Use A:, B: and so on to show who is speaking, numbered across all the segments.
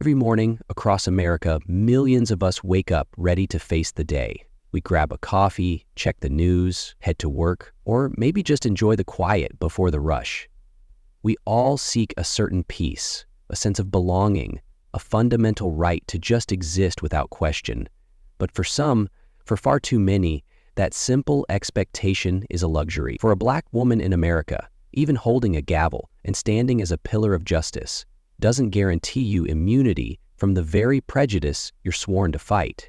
A: Every morning across America, millions of us wake up ready to face the day. We grab a coffee, check the news, head to work, or maybe just enjoy the quiet before the rush. We all seek a certain peace, a sense of belonging, a fundamental right to just exist without question. But for some, for far too many, that simple expectation is a luxury. For a Black woman in America, even holding a gavel and standing as a pillar of justice doesn't guarantee you immunity from the very prejudice you're sworn to fight.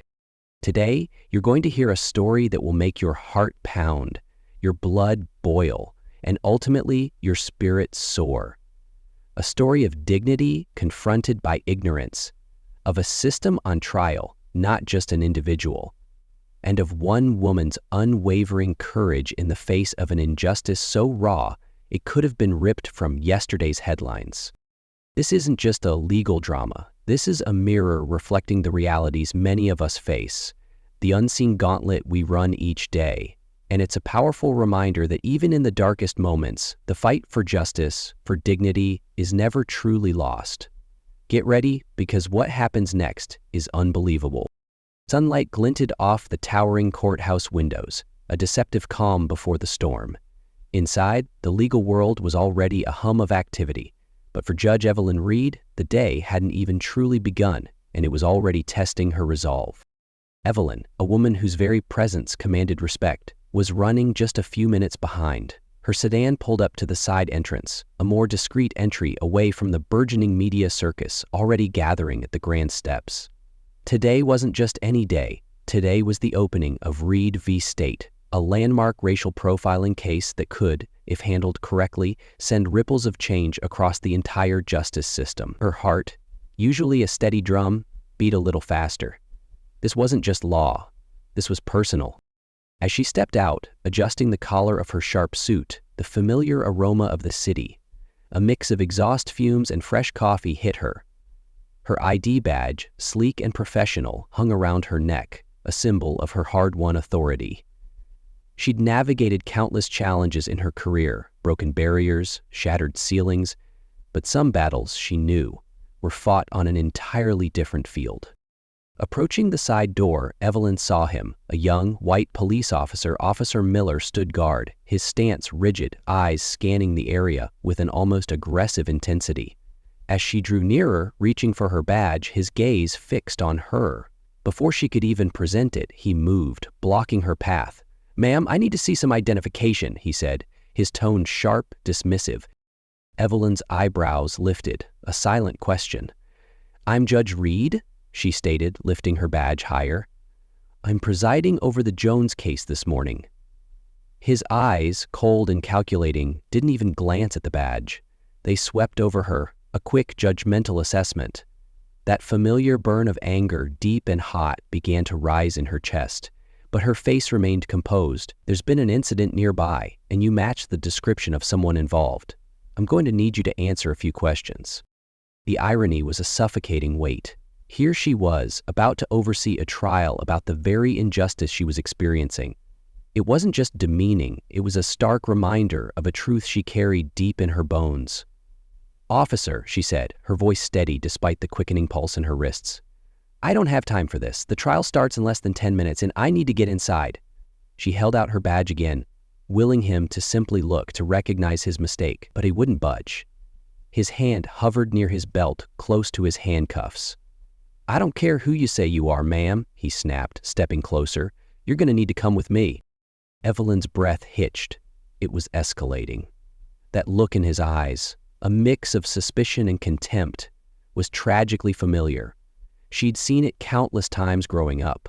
A: Today, you're going to hear a story that will make your heart pound, your blood boil, and ultimately your spirit soar. A story of dignity confronted by ignorance, of a system on trial, not just an individual, and of one woman's unwavering courage in the face of an injustice so raw it could have been ripped from yesterday's headlines. This isn't just a legal drama. This is a mirror reflecting the realities many of us face, the unseen gauntlet we run each day. And it's a powerful reminder that even in the darkest moments, the fight for justice, for dignity, is never truly lost. Get ready, because what happens next is unbelievable. Sunlight glinted off the towering courthouse windows, a deceptive calm before the storm. Inside, the legal world was already a hum of activity. But for Judge Evelyn Reed, the day hadn't even truly begun, and it was already testing her resolve. Evelyn, a woman whose very presence commanded respect, was running just a few minutes behind. Her sedan pulled up to the side entrance, a more discreet entry away from the burgeoning media circus already gathering at the grand steps. Today wasn't just any day. Today was the opening of Reed v. State, a landmark racial profiling case that could, if handled correctly, send ripples of change across the entire justice system. Her heart, usually a steady drum, beat a little faster. This wasn't just law. This was personal. As she stepped out, adjusting the collar of her sharp suit, the familiar aroma of the city, a mix of exhaust fumes and fresh coffee, hit her. Her ID badge, sleek and professional, hung around her neck, a symbol of her hard-won authority. She'd navigated countless challenges in her career, broken barriers, shattered ceilings, but some battles, she knew, were fought on an entirely different field. Approaching the side door, Evelyn saw him. A young, white police officer, Officer Miller, stood guard, his stance rigid, eyes scanning the area with an almost aggressive intensity. As she drew nearer, reaching for her badge, his gaze fixed on her. Before she could even present it, he moved, blocking her path. "Ma'am, I need to see some identification," he said, his tone sharp, dismissive. Evelyn's eyebrows lifted, a silent question. "I'm Judge Reed," she stated, lifting her badge higher. "I'm presiding over the Jones case this morning." His eyes, cold and calculating, didn't even glance at the badge. They swept over her, a quick, judgmental assessment. That familiar burn of anger, deep and hot, began to rise in her chest. But her face remained composed. "There's been an incident nearby, and you match the description of someone involved. I'm going to need you to answer a few questions." The irony was a suffocating weight. Here she was, about to oversee a trial about the very injustice she was experiencing. It wasn't just demeaning, it was a stark reminder of a truth she carried deep in her bones. "Officer," she said, her voice steady despite the quickening pulse in her wrists. "I don't have time for this. The trial starts in less than 10 minutes, and I need to get inside." She held out her badge again, willing him to simply look to recognize his mistake, but he wouldn't budge. His hand hovered near his belt, close to his handcuffs. "I don't care who you say you are, ma'am," he snapped, stepping closer. "You're going to need to come with me." Evelyn's breath hitched. It was escalating. That look in his eyes, a mix of suspicion and contempt, was tragically familiar. She'd seen it countless times growing up.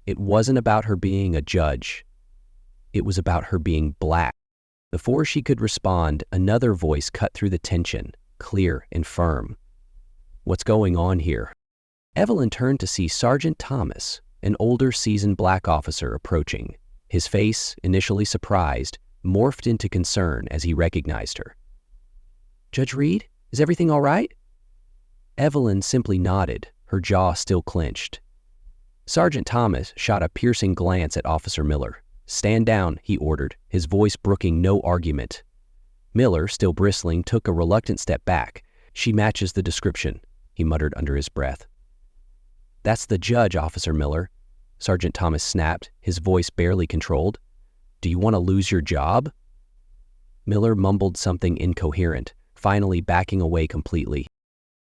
A: It wasn't about her being a judge. It was about her being Black. Before she could respond, another voice cut through the tension, clear and firm. "What's going on here?" Evelyn turned to see Sergeant Thomas, an older, seasoned Black officer, approaching. His face, initially surprised, morphed into concern as he recognized her. "Judge Reed, is everything all right?" Evelyn simply nodded, her jaw still clenched. Sergeant Thomas shot a piercing glance at Officer Miller. "Stand down," he ordered, his voice brooking no argument. Miller, still bristling, took a reluctant step back. "She matches the description." he muttered under his breath. "That's the judge, Officer Miller," Sergeant Thomas snapped, his voice barely controlled. "Do you want to lose your job?" Miller mumbled something incoherent, finally backing away completely.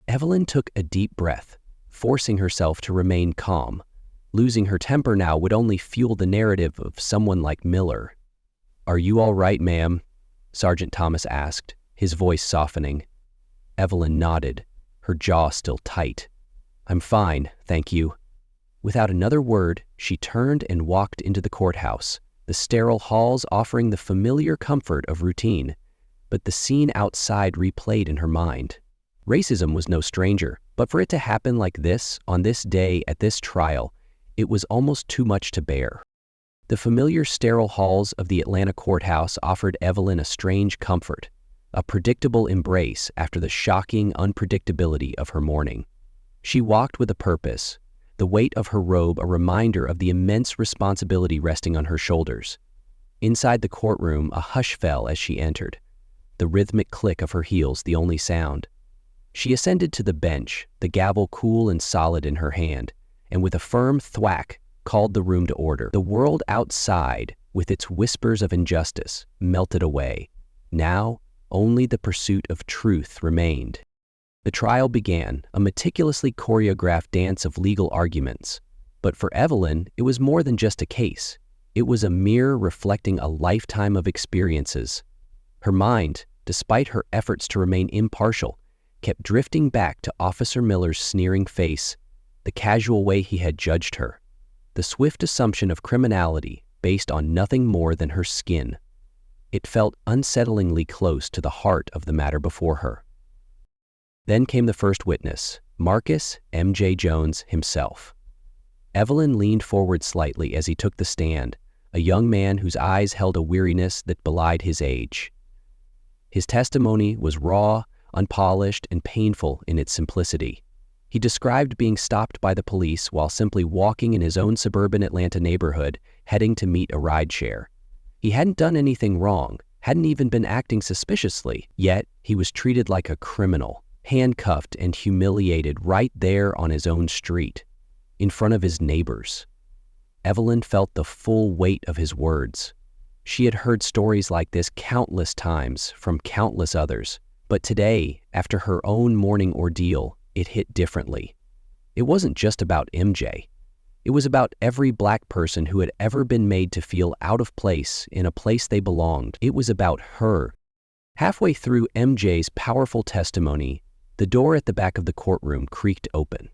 A: Evelyn took a deep breath, forcing herself to remain calm. Losing her temper now would only fuel the narrative of someone like Miller. "Are you all right, ma'am?" Sergeant Thomas asked, his voice softening. Evelyn nodded, her jaw still tight. "I'm fine, thank you." Without another word, she turned and walked into the courthouse, the sterile halls offering the familiar comfort of routine. But the scene outside replayed in her mind. Racism was no stranger, but for it to happen like this, on this day, at this trial, it was almost too much to bear. The familiar sterile halls of the Atlanta courthouse offered Evelyn a strange comfort, a predictable embrace after the shocking unpredictability of her morning. She walked with a purpose, the weight of her robe a reminder of the immense responsibility resting on her shoulders. Inside the courtroom, a hush fell as she entered, the rhythmic click of her heels the only sound. She ascended to the bench, the gavel cool and solid in her hand, and with a firm thwack, called the room to order. The world outside, with its whispers of injustice, melted away. Now, only the pursuit of truth remained. The trial began, a meticulously choreographed dance of legal arguments. But for Evelyn, it was more than just a case. It was a mirror reflecting a lifetime of experiences. Her mind, despite her efforts to remain impartial, kept drifting back to Officer Miller's sneering face, the casual way he had judged her, the swift assumption of criminality based on nothing more than her skin. It felt unsettlingly close to the heart of the matter before her. Then came the first witness, Marcus M.J. Jones himself. Evelyn leaned forward slightly as he took the stand, a young man whose eyes held a weariness that belied his age. His testimony was raw, unpolished, and painful in its simplicity. He described being stopped by the police while simply walking in his own suburban Atlanta neighborhood, heading to meet a rideshare. He hadn't done anything wrong, hadn't even been acting suspiciously, yet he was treated like a criminal, handcuffed and humiliated right there on his own street, in front of his neighbors. Evelyn felt the full weight of his words. She had heard stories like this countless times from countless others, but today, after her own morning ordeal, it hit differently. It wasn't just about MJ. It was about every Black person who had ever been made to feel out of place in a place they belonged. It was about her. Halfway through MJ's powerful testimony, the door at the back of the courtroom creaked open.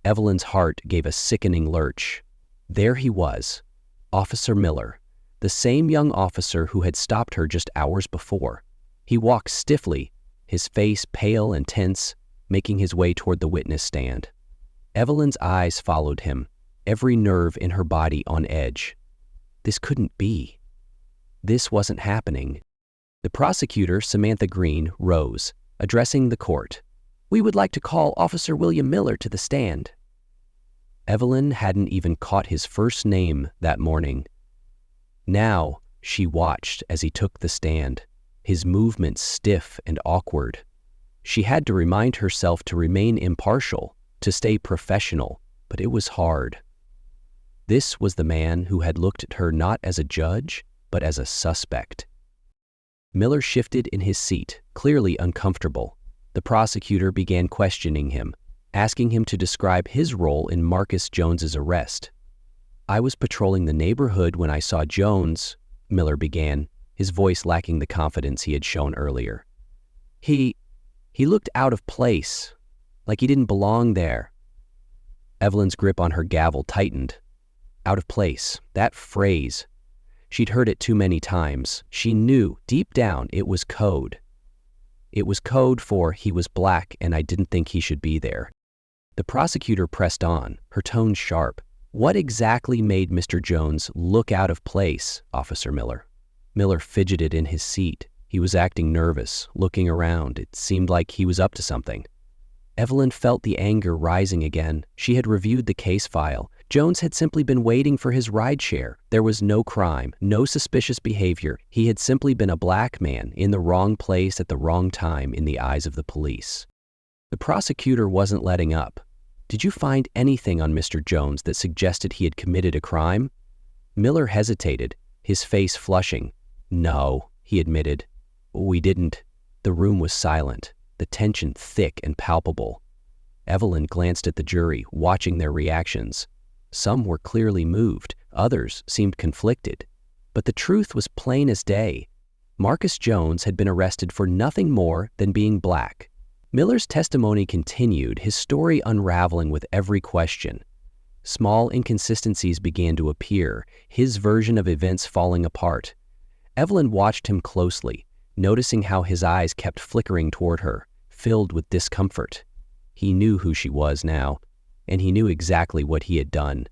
A: Evelyn's heart gave a sickening lurch. There he was, Officer Miller, the same young officer who had stopped her just hours before. He walked stiffly, his face pale and tense, making his way toward the witness stand. Evelyn's eyes followed him, every nerve in her body on edge. This couldn't be. This wasn't happening. The prosecutor, Samantha Green, rose, addressing the court. "We would like to call Officer William Miller to the stand." Evelyn hadn't even caught his first name that morning. Now, she watched as he took the stand, his movements stiff and awkward. She had to remind herself to remain impartial, to stay professional, but it was hard. This was the man who had looked at her not as a judge, but as a suspect. Miller shifted in his seat, clearly uncomfortable. The prosecutor began questioning him, asking him to describe his role in Marcus Jones's arrest. "I was patrolling the neighborhood when I saw Jones," Miller began, his voice lacking the confidence he had shown earlier. He looked out of place, like he didn't belong there." Evelyn's grip on her gavel tightened. Out of place, that phrase. She'd heard it too many times. She knew, deep down, it was code. It was code for "he was Black and I didn't think he should be there." The prosecutor pressed on, her tone sharp. "What exactly made Mr. Jones look out of place, Officer Miller?" Miller fidgeted in his seat. He was acting nervous, looking around. It seemed like he was up to something. Evelyn felt the anger rising again. She had reviewed the case file. Jones had simply been waiting for his rideshare. There was no crime, no suspicious behavior. He had simply been a Black man in the wrong place at the wrong time in the eyes of the police. The prosecutor wasn't letting up. "Did you find anything on Mr. Jones that suggested he had committed a crime?" Miller hesitated, his face flushing. "No," he admitted. "We didn't." The room was silent, the tension thick and palpable. Evelyn glanced at the jury, watching their reactions. Some were clearly moved, others seemed conflicted. But the truth was plain as day. Marcus Jones had been arrested for nothing more than being black. Miller's testimony continued, his story unraveling with every question. Small inconsistencies began to appear, his version of events falling apart. Evelyn watched him closely, noticing how his eyes kept flickering toward her, filled with discomfort. He knew who she was now, and he knew exactly what he had done.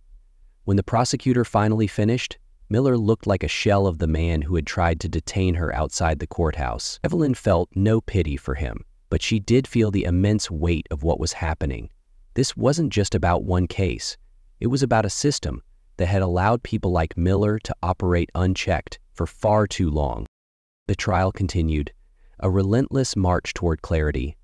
A: When the prosecutor finally finished, Miller looked like a shell of the man who had tried to detain her outside the courthouse. Evelyn felt no pity for him, but she did feel the immense weight of what was happening. This wasn't just about one case. It was about a system that had allowed people like Miller to operate unchecked for far too long. The trial continued, a relentless march toward clarity.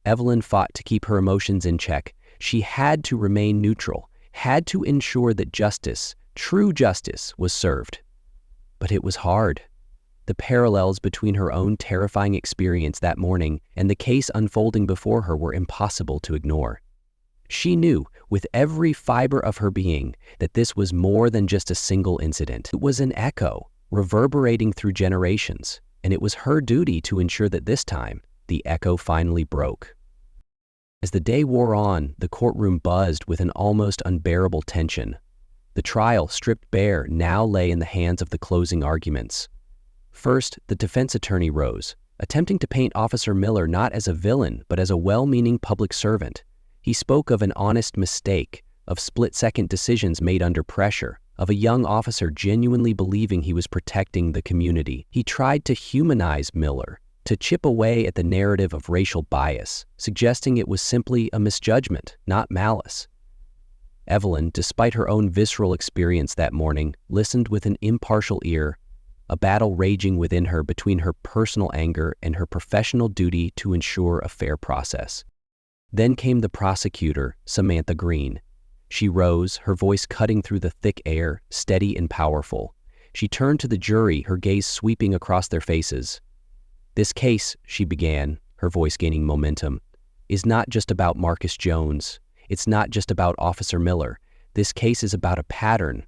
A: Evelyn fought to keep her emotions in check. She had to remain neutral, had to ensure that justice, true justice, was served. But it was hard. The parallels between her own terrifying experience that morning and the case unfolding before her were impossible to ignore. She knew, with every fiber of her being, that this was more than just a single incident. It was an echo, reverberating through generations, and it was her duty to ensure that this time, the echo finally broke. As the day wore on, the courtroom buzzed with an almost unbearable tension. The trial, stripped bare, now lay in the hands of the closing arguments. First, the defense attorney rose, attempting to paint Officer Miller not as a villain, but as a well-meaning public servant. He spoke of an honest mistake, of split-second decisions made under pressure, of a young officer genuinely believing he was protecting the community. He tried to humanize Miller, to chip away at the narrative of racial bias, suggesting it was simply a misjudgment, not malice. Evelyn, despite her own visceral experience that morning, listened with an impartial ear, a battle raging within her between her personal anger and her professional duty to ensure a fair process. Then came the prosecutor, Samantha Green. She rose, her voice cutting through the thick air, steady and powerful. She turned to the jury, her gaze sweeping across their faces. "This case," she began, her voice gaining momentum, "is not just about Marcus Jones. It's not just about Officer Miller. This case is about a pattern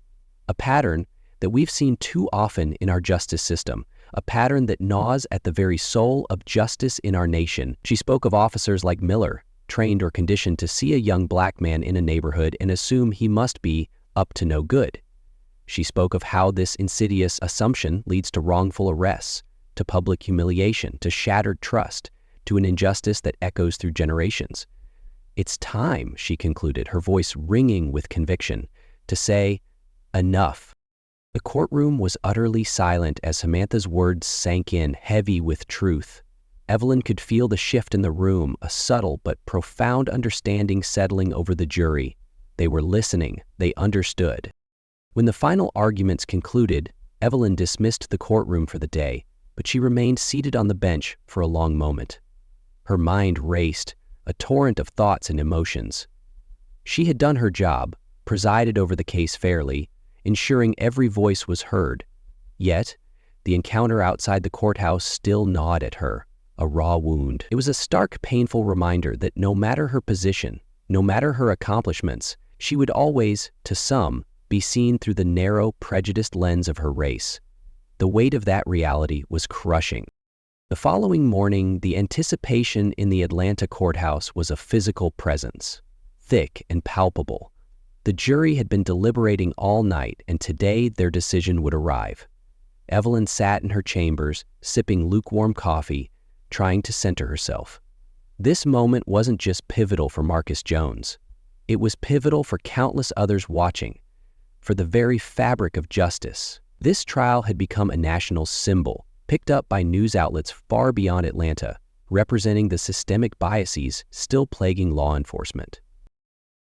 A: that we've seen too often in our justice system, a pattern that gnaws at the very soul of justice in our nation." She spoke of officers like Miller, trained or conditioned to see a young black man in a neighborhood and assume he must be up to no good. She spoke of how this insidious assumption leads to wrongful arrests, to public humiliation, to shattered trust, to an injustice that echoes through generations. "It's time," she concluded, her voice ringing with conviction, to say, "Enough." The courtroom was utterly silent as Samantha's words sank in, heavy with truth. Evelyn could feel the shift in the room, a subtle but profound understanding settling over the jury. They were listening, they understood. When the final arguments concluded, Evelyn dismissed the courtroom for the day, but she remained seated on the bench for a long moment. Her mind raced, a torrent of thoughts and emotions. She had done her job, presided over the case fairly, ensuring every voice was heard. Yet, the encounter outside the courthouse still gnawed at her, a raw wound. It was a stark, painful reminder that no matter her position, no matter her accomplishments, she would always, to some, be seen through the narrow, prejudiced lens of her race. The weight of that reality was crushing. The following morning, the anticipation in the Atlanta courthouse was a physical presence, thick and palpable. The jury had been deliberating all night, and today their decision would arrive. Evelyn sat in her chambers, sipping lukewarm coffee, trying to center herself. This moment wasn't just pivotal for Marcus Jones. It was pivotal for countless others watching, for the very fabric of justice. This trial had become a national symbol, picked up by news outlets far beyond Atlanta, representing the systemic biases still plaguing law enforcement.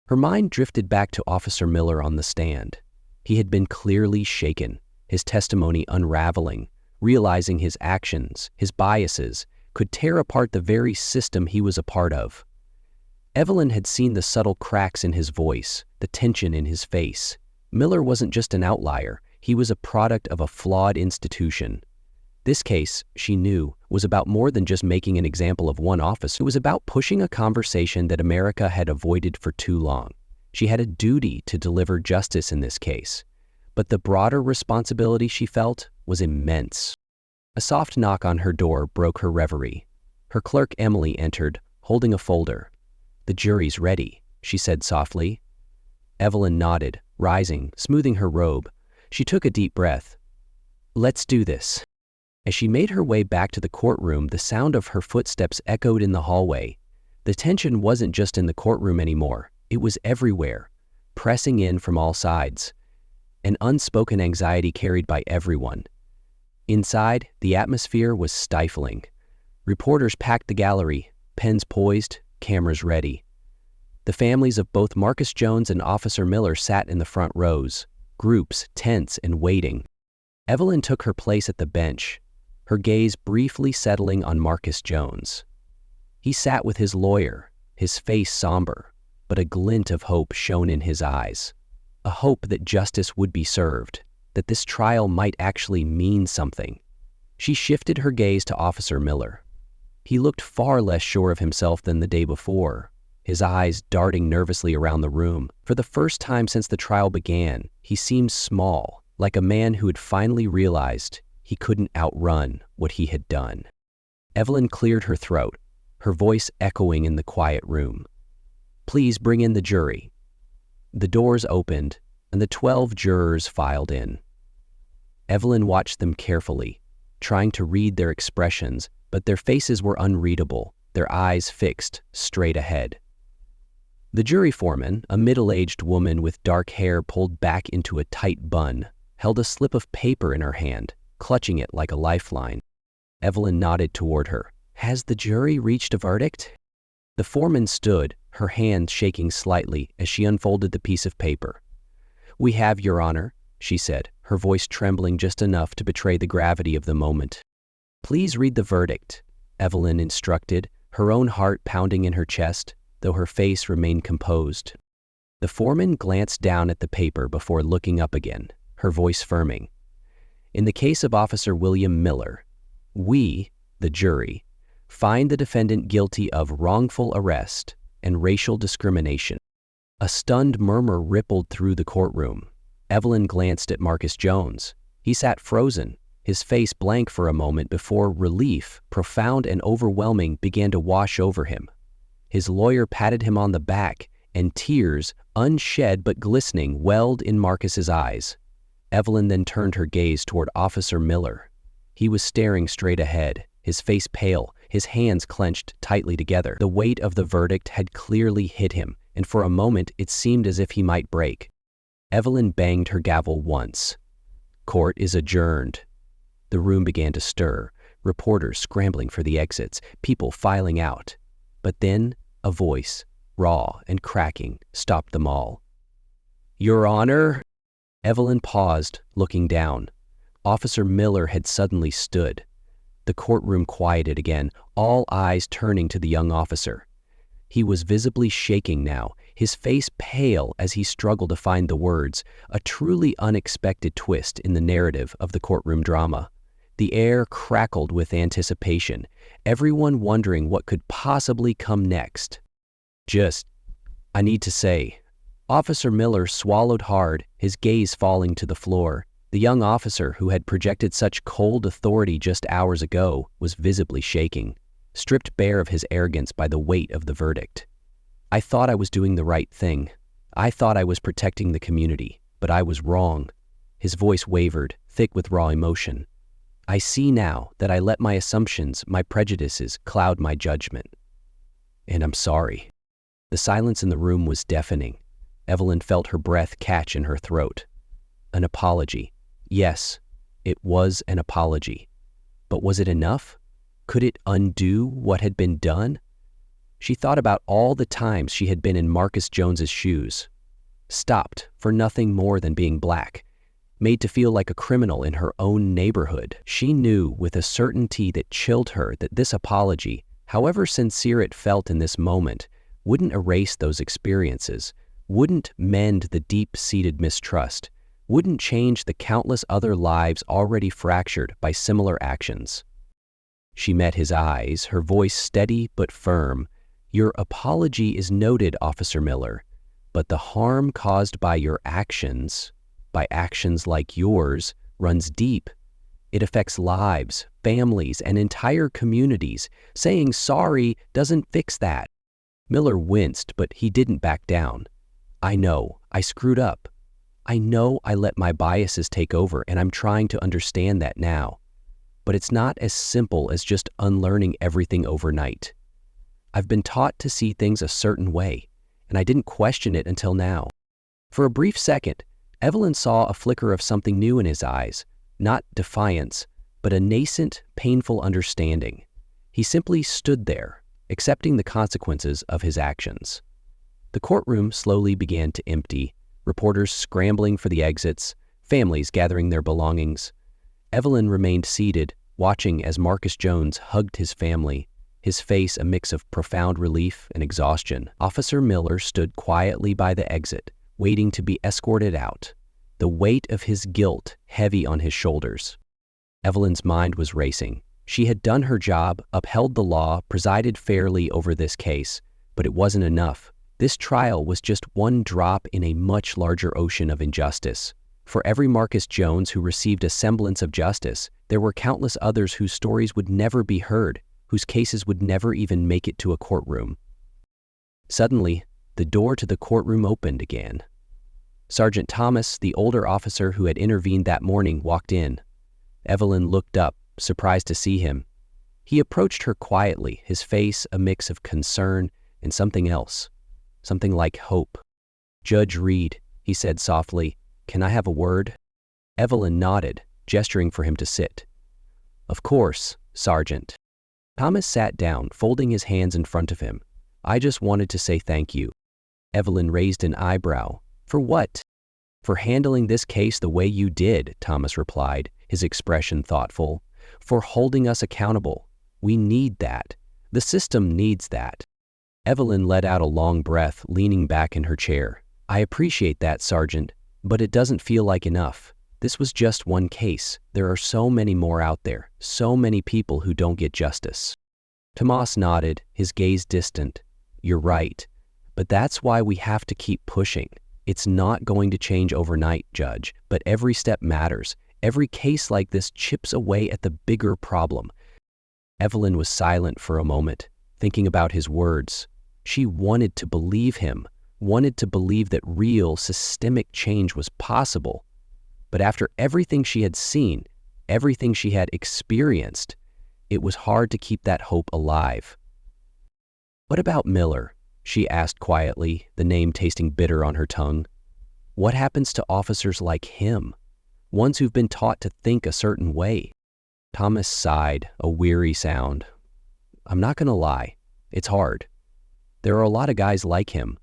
A: Her mind drifted back to Officer Miller on the stand. He had been clearly shaken, his testimony unraveling, realizing his actions, his biases, could tear apart the very system he was a part of. Evelyn had seen the subtle cracks in his voice, the tension in his face. Miller wasn't just an outlier, he was a product of a flawed institution. This case, she knew, was about more than just making an example of one officer. It was about pushing a conversation that America had avoided for too long. She had a duty to deliver justice in this case, but the broader responsibility she felt was immense. A soft knock on her door broke her reverie. Her clerk Emily entered, holding a folder. "The jury's ready," she said softly. Evelyn nodded, rising, smoothing her robe. She took a deep breath. "Let's do this." As she made her way back to the courtroom, the sound of her footsteps echoed in the hallway. The tension wasn't just in the courtroom anymore. It was everywhere, pressing in from all sides. An unspoken anxiety carried by everyone. Inside, the atmosphere was stifling. Reporters packed the gallery, pens poised, cameras ready. The families of both Marcus Jones and Officer Miller sat in the front rows, groups tense and waiting. Evelyn took her place at the bench, her gaze briefly settling on Marcus Jones. He sat with his lawyer, his face somber, but a glint of hope shone in his eyes. A hope that justice would be served, that this trial might actually mean something. She shifted her gaze to Officer Miller. He looked far less sure of himself than the day before, his eyes darting nervously around the room. For the first time since the trial began, he seemed small, like a man who had finally realized he couldn't outrun what he had done. Evelyn cleared her throat, her voice echoing in the quiet room. "Please bring in the jury." The doors opened, and the 12 jurors filed in. Evelyn watched them carefully, trying to read their expressions, but their faces were unreadable, their eyes fixed straight ahead. The jury foreman, a middle-aged woman with dark hair pulled back into a tight bun, held a slip of paper in her hand, clutching it like a lifeline. Evelyn nodded toward her. "Has the jury reached a verdict?" The foreman stood, her hand shaking slightly as she unfolded the piece of paper. "We have, Your Honor," she said, her voice trembling just enough to betray the gravity of the moment. "Please read the verdict," Evelyn instructed, her own heart pounding in her chest, though her face remained composed. The foreman glanced down at the paper before looking up again, her voice firming. "In the case of Officer William Miller, we, the jury, find the defendant guilty of wrongful arrest and racial discrimination." A stunned murmur rippled through the courtroom. Evelyn glanced at Marcus Jones. He sat frozen, his face blank for a moment before relief, profound and overwhelming, began to wash over him. His lawyer patted him on the back, and tears, unshed but glistening, welled in Marcus's eyes. Evelyn then turned her gaze toward Officer Miller. He was staring straight ahead, his face pale, his hands clenched tightly together. The weight of the verdict had clearly hit him, and for a moment it seemed as if he might break. Evelyn banged her gavel once. "Court is adjourned." The room began to stir, reporters scrambling for the exits, people filing out. But then a voice, raw and cracking, stopped them all. "Your Honor?" Evelyn paused, looking down. Officer Miller had suddenly stood. The courtroom quieted again, all eyes turning to the young officer. He was visibly shaking now, his face pale as he struggled to find the words, a truly unexpected twist in the narrative of the courtroom drama. The air crackled with anticipation, everyone wondering what could possibly come next. I need to say." Officer Miller swallowed hard, his gaze falling to the floor. The young officer, who had projected such cold authority just hours ago, was visibly shaking, stripped bare of his arrogance by the weight of the verdict. "I thought I was doing the right thing. I thought I was protecting the community, but I was wrong." His voice wavered, thick with raw emotion. "I see now that I let my assumptions, my prejudices, cloud my judgment. And I'm sorry." The silence in the room was deafening. Evelyn felt her breath catch in her throat. An apology. Yes, it was an apology. But was it enough? Could it undo what had been done? She thought about all the times she had been in Marcus Jones's shoes. Stopped for nothing more than being black. Made to feel like a criminal in her own neighborhood. She knew with a certainty that chilled her that this apology, however sincere it felt in this moment, wouldn't erase those experiences, wouldn't mend the deep-seated mistrust, wouldn't change the countless other lives already fractured by similar actions. She met his eyes, her voice steady but firm. "Your apology is noted, Officer Miller, but the harm caused by your actions, by actions like yours, runs deep. It affects lives, families, and entire communities. Saying sorry doesn't fix that." Miller winced, but he didn't back down. "I know, I screwed up. I know I let my biases take over, and I'm trying to understand that now. But it's not as simple as just unlearning everything overnight. I've been taught to see things a certain way, and I didn't question it until now." For a brief second, Evelyn saw a flicker of something new in his eyes, not defiance, but a nascent, painful understanding. He simply stood there, accepting the consequences of his actions. The courtroom slowly began to empty, reporters scrambling for the exits, families gathering their belongings. Evelyn remained seated, watching as Marcus Jones hugged his family, his face a mix of profound relief and exhaustion. Officer Miller stood quietly by the exit, waiting to be escorted out, the weight of his guilt heavy on his shoulders. Evelyn's mind was racing. She had done her job, upheld the law, presided fairly over this case, but it wasn't enough. This trial was just one drop in a much larger ocean of injustice. For every Marcus Jones who received a semblance of justice, there were countless others whose stories would never be heard, whose cases would never even make it to a courtroom. Suddenly, the door to the courtroom opened again. Sergeant Thomas, the older officer who had intervened that morning, walked in. Evelyn looked up, surprised to see him. He approached her quietly, his face a mix of concern and something else, something like hope. "Judge Reed," he said softly, "can I have a word?" Evelyn nodded, gesturing for him to sit. "Of course, Sergeant." Thomas sat down, folding his hands in front of him. "I just wanted to say thank you." Evelyn raised an eyebrow. "For what?" "For handling this case the way you did," Thomas replied, his expression thoughtful. "For holding us accountable. We need that. The system needs that." Evelyn let out a long breath, leaning back in her chair. "I appreciate that, Sergeant, but it doesn't feel like enough. This was just one case. There are so many more out there, so many people who don't get justice." Tomas nodded, his gaze distant. "You're right, but that's why we have to keep pushing. It's not going to change overnight, Judge, but every step matters. Every case like this chips away at the bigger problem." Evelyn was silent for a moment, thinking about his words. She wanted to believe him, wanted to believe that real, systemic change was possible. But after everything she had seen, everything she had experienced, it was hard to keep that hope alive. "What about Miller?" she asked quietly, the name tasting bitter on her tongue. "What happens to officers like him, ones who've been taught to think a certain way?" Thomas sighed, a weary sound. "I'm not going to lie, it's hard. There are a lot of guys like him,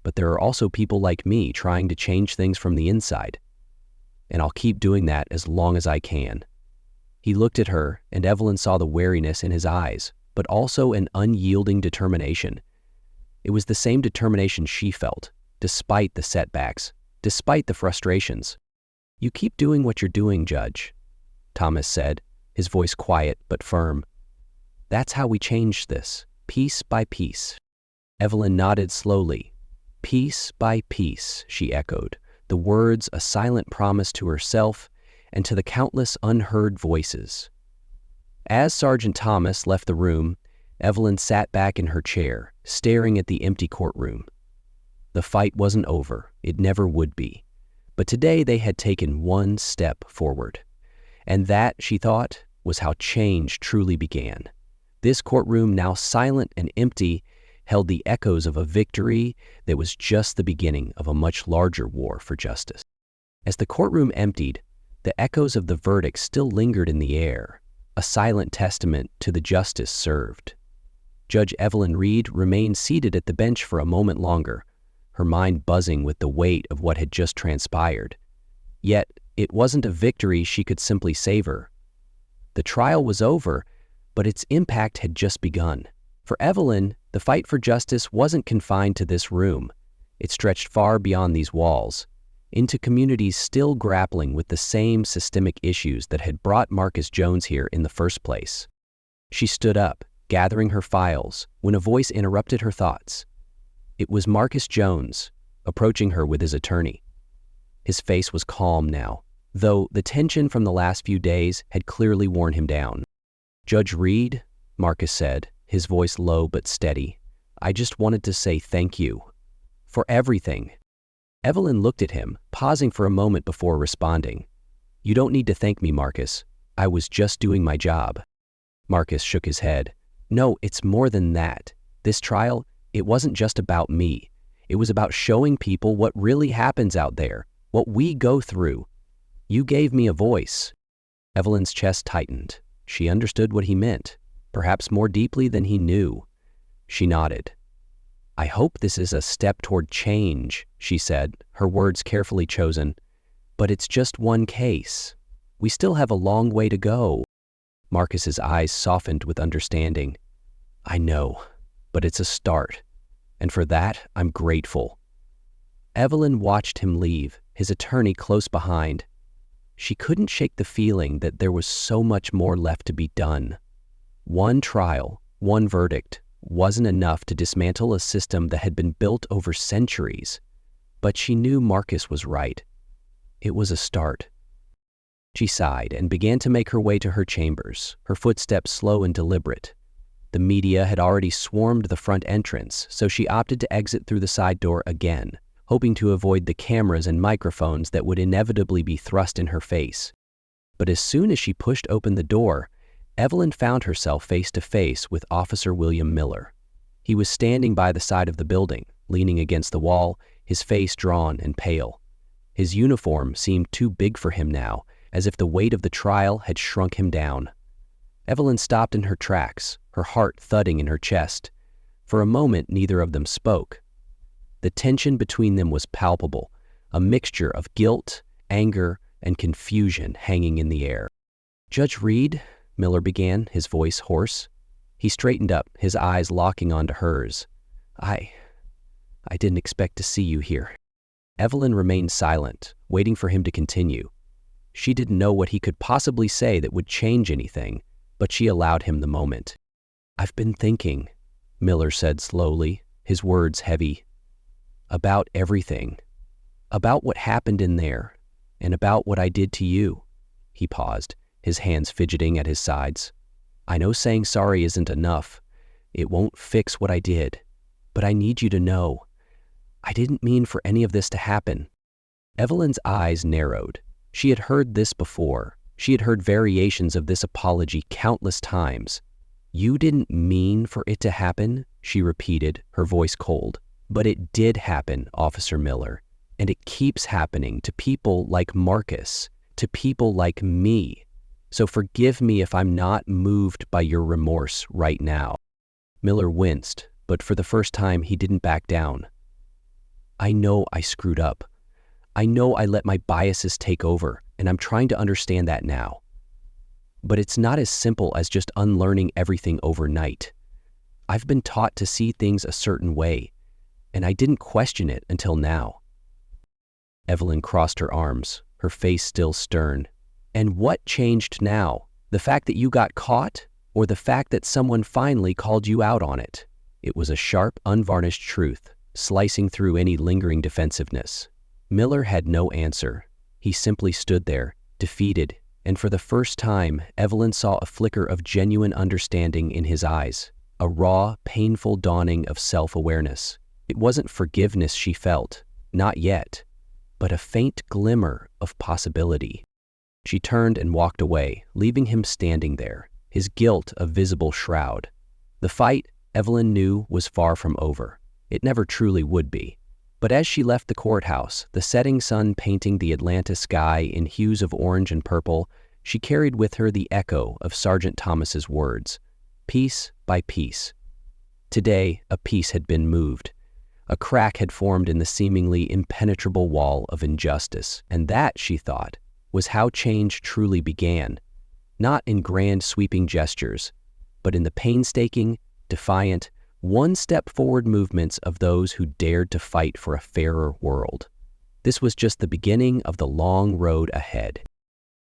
A: but there are also people like me trying to change things from the inside. And I'll keep doing that as long as I can." He looked at her, and Evelyn saw the wariness in his eyes, but also an unyielding determination. It was the same determination she felt, despite the setbacks, despite the frustrations. "You keep doing what you're doing, Judge," Thomas said, his voice quiet but firm. "That's how we change this, piece by piece." Evelyn nodded slowly. "Piece by piece," she echoed, the words a silent promise to herself and to the countless unheard voices. As Sergeant Thomas left the room, Evelyn sat back in her chair, staring at the empty courtroom. The fight wasn't over, it never would be. But today they had taken one step forward. And that, she thought, was how change truly began. This courtroom, now silent and empty, held the echoes of a victory that was just the beginning of a much larger war for justice. As the courtroom emptied, the echoes of the verdict still lingered in the air, a silent testament to the justice served. Judge Evelyn Reed remained seated at the bench for a moment longer, her mind buzzing with the weight of what had just transpired. Yet, it wasn't a victory she could simply savor. The trial was over, but its impact had just begun. For Evelyn, The fight for justice wasn't confined to this room. It stretched far beyond these walls, into communities still grappling with the same systemic issues that had brought Marcus Jones here in the first place. She stood up, gathering her files, when a voice interrupted her thoughts. It was Marcus Jones, approaching her with his attorney. His face was calm now, though the tension from the last few days had clearly worn him down. "Judge Reed," Marcus said, his voice low but steady, "I just wanted to say thank you. For everything." Evelyn looked at him, pausing for a moment before responding. "You don't need to thank me, Marcus. I was just doing my job." Marcus shook his head. "No, it's more than that. This trial, it wasn't just about me. It was about showing people what really happens out there, what we go through. You gave me a voice." Evelyn's chest tightened. She understood what he meant, perhaps more deeply than he knew. She nodded. "I hope this is a step toward change," she said, her words carefully chosen. "But it's just one case. We still have a long way to go." Marcus's eyes softened with understanding. "I know, but it's a start, and for that I'm grateful." Evelyn watched him leave, his attorney close behind. She couldn't shake the feeling that there was so much more left to be done. One trial, one verdict, wasn't enough to dismantle a system that had been built over centuries. But she knew Marcus was right. It was a start. She sighed and began to make her way to her chambers, her footsteps slow and deliberate. The media had already swarmed the front entrance, so she opted to exit through the side door again, hoping to avoid the cameras and microphones that would inevitably be thrust in her face. But as soon as she pushed open the door, Evelyn found herself face to face with Officer William Miller. He was standing by the side of the building, leaning against the wall, his face drawn and pale. His uniform seemed too big for him now, as if the weight of the trial had shrunk him down. Evelyn stopped in her tracks, her heart thudding in her chest. For a moment, neither of them spoke. The tension between them was palpable, a mixture of guilt, anger, and confusion hanging in the air. "Judge Reed," Miller began, his voice hoarse. He straightened up, his eyes locking onto hers. I didn't expect to see you here." Evelyn remained silent, waiting for him to continue. She didn't know what he could possibly say that would change anything, but she allowed him the moment. "I've been thinking," Miller said slowly, his words heavy, "about everything. About what happened in there, and about what I did to you." He paused, his hands fidgeting at his sides. "I know saying sorry isn't enough. It won't fix what I did. But I need you to know, I didn't mean for any of this to happen." Evelyn's eyes narrowed. She had heard this before. She had heard variations of this apology countless times. "You didn't mean for it to happen," she repeated, her voice cold. "But it did happen, Officer Miller, and it keeps happening to people like Marcus, to people like me. So forgive me if I'm not moved by your remorse right now." Miller winced, but for the first time he didn't back down. "I know I screwed up. I know I let my biases take over, and I'm trying to understand that now. But it's not as simple as just unlearning everything overnight. I've been taught to see things a certain way, and I didn't question it until now." Evelyn crossed her arms, her face still stern. "And what changed now? The fact that you got caught, or the fact that someone finally called you out on it?" It was a sharp, unvarnished truth, slicing through any lingering defensiveness. Miller had no answer. He simply stood there, defeated, and for the first time, Evelyn saw a flicker of genuine understanding in his eyes, a raw, painful dawning of self-awareness. It wasn't forgiveness she felt, not yet, but a faint glimmer of possibility. She turned and walked away, leaving him standing there, his guilt a visible shroud. The fight, Evelyn knew, was far from over. It never truly would be. But as she left the courthouse, the setting sun painting the Atlanta sky in hues of orange and purple, she carried with her the echo of Sergeant Thomas's words, piece by piece. Today, a piece had been moved. A crack had formed in the seemingly impenetrable wall of injustice, and that, she thought, was how change truly began, not in grand sweeping gestures, but in the painstaking, defiant, one step forward movements of those who dared to fight for a fairer world. This was just the beginning of the long road ahead.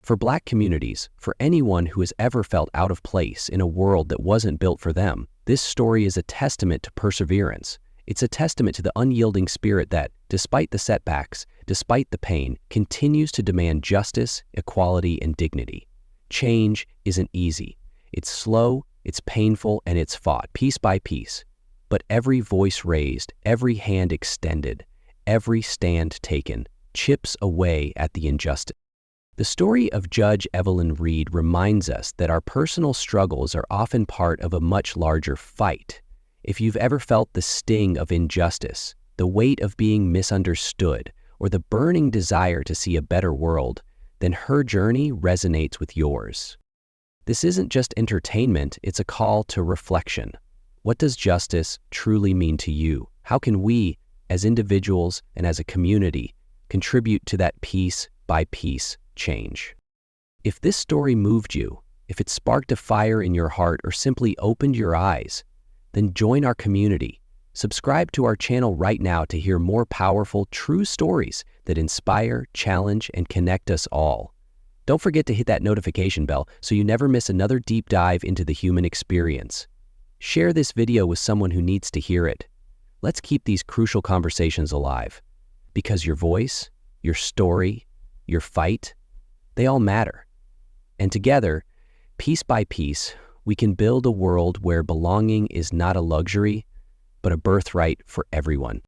A: For Black communities, for anyone who has ever felt out of place in a world that wasn't built for them, this story is a testament to perseverance. It's a testament to the unyielding spirit that, despite the setbacks, despite the pain, continues to demand justice, equality, and dignity. Change isn't easy. It's slow, it's painful, and it's fought piece by piece. But every voice raised, every hand extended, every stand taken, chips away at the injustice. The story of Judge Evelyn Reed reminds us that our personal struggles are often part of a much larger fight. If you've ever felt the sting of injustice, the weight of being misunderstood, or the burning desire to see a better world, then her journey resonates with yours. This isn't just entertainment, it's a call to reflection. What does justice truly mean to you? How can we, as individuals and as a community, contribute to that piece by piece change? If this story moved you, if it sparked a fire in your heart or simply opened your eyes, then join our community. Subscribe to our channel right now to hear more powerful, true stories that inspire, challenge, and connect us all. Don't forget to hit that notification bell so you never miss another deep dive into the human experience. Share this video with someone who needs to hear it. Let's keep these crucial conversations alive, because your voice, your story, your fight, they all matter. And together, piece by piece, we can build a world where belonging is not a luxury, but a birthright for everyone.